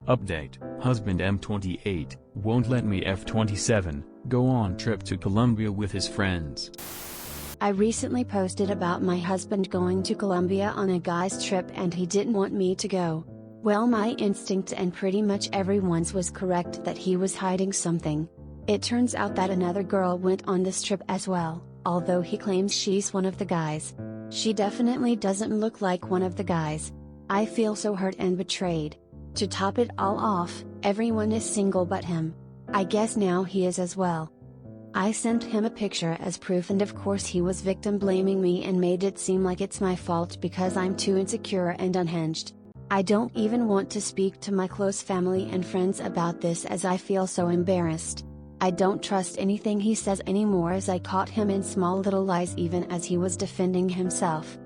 Update: husband M28 won't let me F27 go on trip to Colombia with his friends. I recently posted about my husband going to Colombia on a guy's trip and he didn't want me to go. Well, my instinct and pretty much everyone's was correct that he was hiding something. It turns out that another girl went on this trip as well, although he claims she's one of the guys. She definitely doesn't look like one of the guys. I feel so hurt and betrayed. To top it all off, everyone is single but him. I guess now he is as well. I sent him a picture as proof and of course he was victim blaming me and made it seem like it's my fault because I'm too insecure and unhinged. I don't even want to speak to my close family and friends about this as I feel so embarrassed. I don't trust anything he says anymore as I caught him in small little lies even as he was defending himself.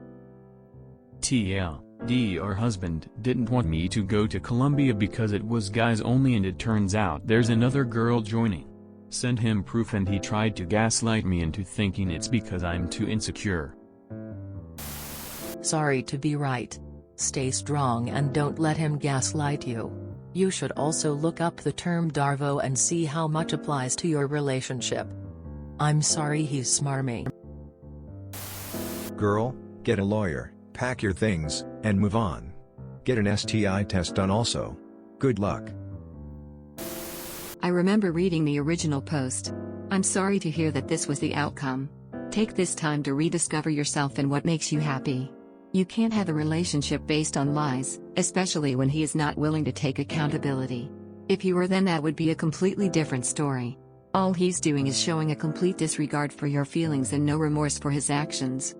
TLD, our husband didn't want me to go to Colombia because it was guys only and it turns out there's another girl joining. Send him proof and he tried to gaslight me into thinking it's because I'm too insecure. Sorry to be right. Stay strong and don't let him gaslight you. You should also look up the term Darvo and see how much applies to your relationship. I'm sorry he's smarmy. Girl, get a lawyer, pack your things, and move on. Get an STI test done also. Good luck. I remember reading the original post. I'm sorry to hear that this was the outcome. Take this time to rediscover yourself and what makes you happy. You can't have a relationship based on lies, especially when he is not willing to take accountability. If you were, then that would be a completely different story. All he's doing is showing a complete disregard for your feelings and no remorse for his actions.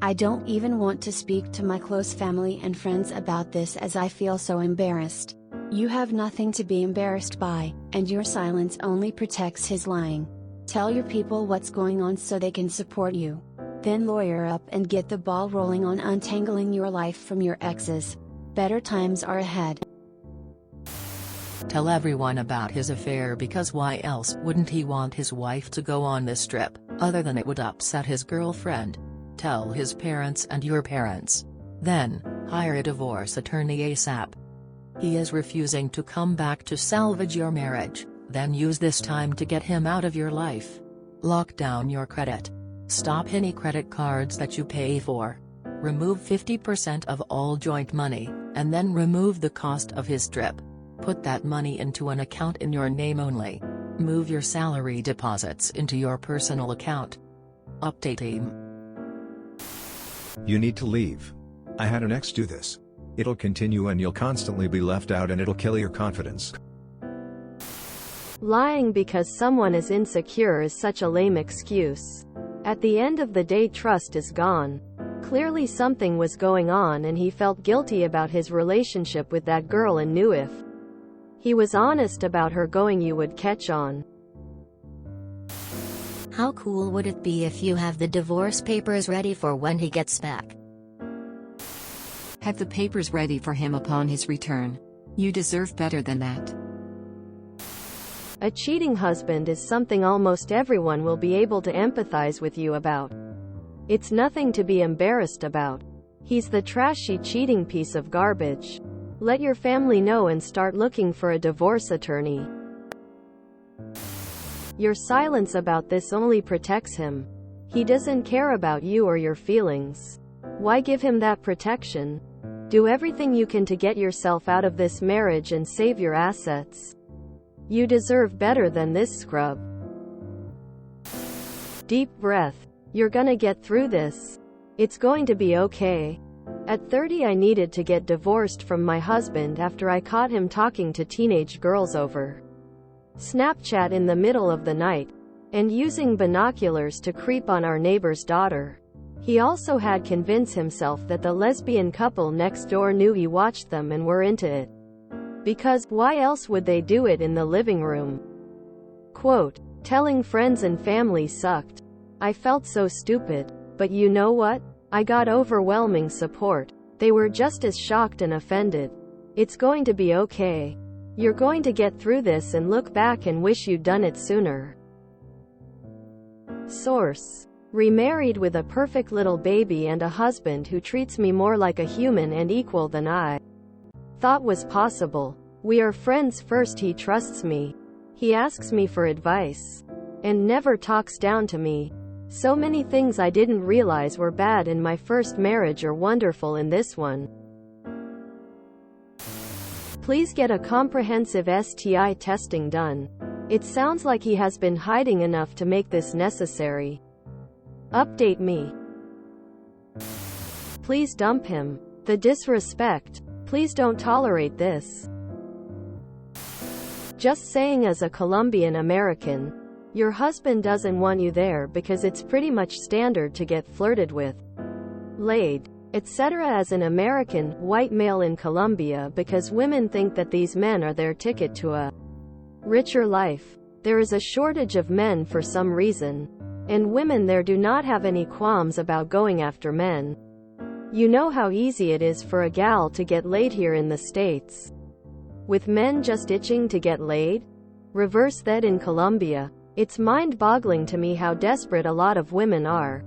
I don't even want to speak to my close family and friends about this as I feel so embarrassed. You have nothing to be embarrassed by, and your silence only protects his lying. Tell your people what's going on so they can support you. Then lawyer up and get the ball rolling on untangling your life from your exes. Better times are ahead. Tell everyone about his affair because why else wouldn't he want his wife to go on this trip, other than it would upset his girlfriend? Tell his parents and your parents. Then, hire a divorce attorney ASAP. He is refusing to come back to salvage your marriage, then use this time to get him out of your life. Lock down your credit. Stop any credit cards that you pay for. Remove 50% of all joint money, and then remove the cost of his trip. Put that money into an account in your name only. Move your salary deposits into your personal account. Update team. You need to leave. I had an ex do this. It'll continue and you'll constantly be left out and it'll kill your confidence. Lying because someone is insecure is such a lame excuse. At the end of the day, trust is gone. Clearly something was going on and he felt guilty about his relationship with that girl and knew if he was honest about her going, you would catch on. How cool would it be if you have the divorce papers ready for when he gets back? Have the papers ready for him upon his return. You deserve better than that. A cheating husband is something almost everyone will be able to empathize with you about. It's nothing to be embarrassed about. He's the trashy cheating piece of garbage. Let your family know and start looking for a divorce attorney. Your silence about this only protects him. He doesn't care about you or your feelings. Why give him that protection? Do everything you can to get yourself out of this marriage and save your assets. You deserve better than this scrub. Deep breath. You're gonna get through this. It's going to be okay. At 30, I needed to get divorced from my husband after I caught him talking to teenage girls over Snapchat in the middle of the night, and using binoculars to creep on our neighbor's daughter. He also had convinced himself that the lesbian couple next door knew he watched them and were into it. Because, why else would they do it in the living room? Quote, telling friends and family sucked. I felt so stupid. But you know what? I got overwhelming support. They were just as shocked and offended. It's going to be okay. You're going to get through this and look back and wish you'd done it sooner. Source. Remarried with a perfect little baby and a husband who treats me more like a human and equal than I thought was possible. We are friends first, he trusts me. He asks me for advice. And never talks down to me. So many things I didn't realize were bad in my first marriage are wonderful in this one. Please get a comprehensive STI testing done. It sounds like he has been hiding enough to make this necessary. Update me. Please dump him. The disrespect. Please don't tolerate this. Just saying, as a Colombian American, your husband doesn't want you there because it's pretty much standard to get flirted with, laid, etc. as an American, white male in Colombia, because women think that these men are their ticket to a richer life. There is a shortage of men for some reason, and women there do not have any qualms about going after men. You know how easy it is for a gal to get laid here in the States, with men just itching to get laid? Reverse that in Colombia. It's mind-boggling to me how desperate a lot of women are.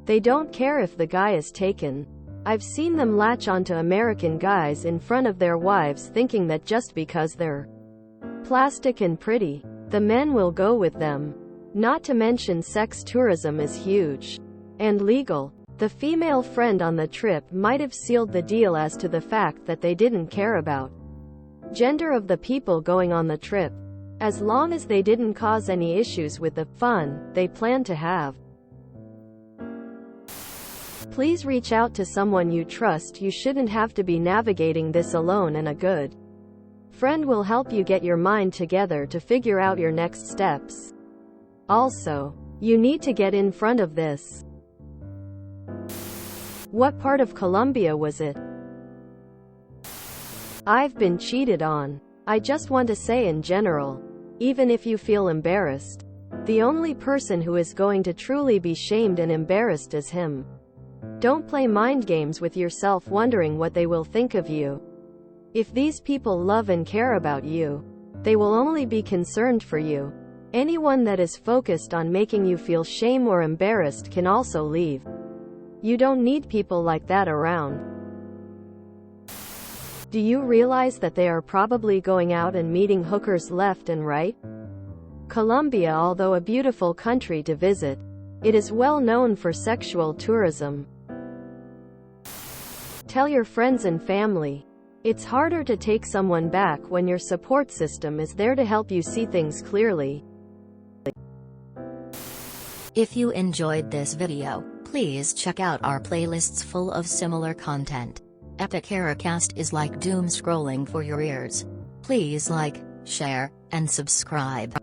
They don't care if the guy is taken. I've seen them latch onto American guys in front of their wives, thinking that just because they're plastic and pretty, the men will go with them. Not to mention sex tourism is huge and legal. The female friend on the trip might have sealed the deal as to the fact that they didn't care about gender of the people going on the trip, as long as they didn't cause any issues with the fun they planned to have. Please reach out to someone you trust. You shouldn't have to be navigating this alone, and a good friend will help you get your mind together to figure out your next steps. Also, you need to get in front of this. What part of Colombia was it? I've been cheated on. I just want to say, in general, even if you feel embarrassed, the only person who is going to truly be shamed and embarrassed is him. Don't play mind games with yourself wondering what they will think of you. If these people love and care about you, they will only be concerned for you. Anyone that is focused on making you feel shame or embarrassed can also leave. You don't need people like that around. Do you realize that they are probably going out and meeting hookers left and right? Colombia, although a beautiful country to visit, it is well known for sexual tourism. Tell your friends and family. It's harder to take someone back when your support system is there to help you see things clearly. If you enjoyed this video, please check out our playlists full of similar content. Epic Haircast is like doom scrolling for your ears. Please like, share, and subscribe.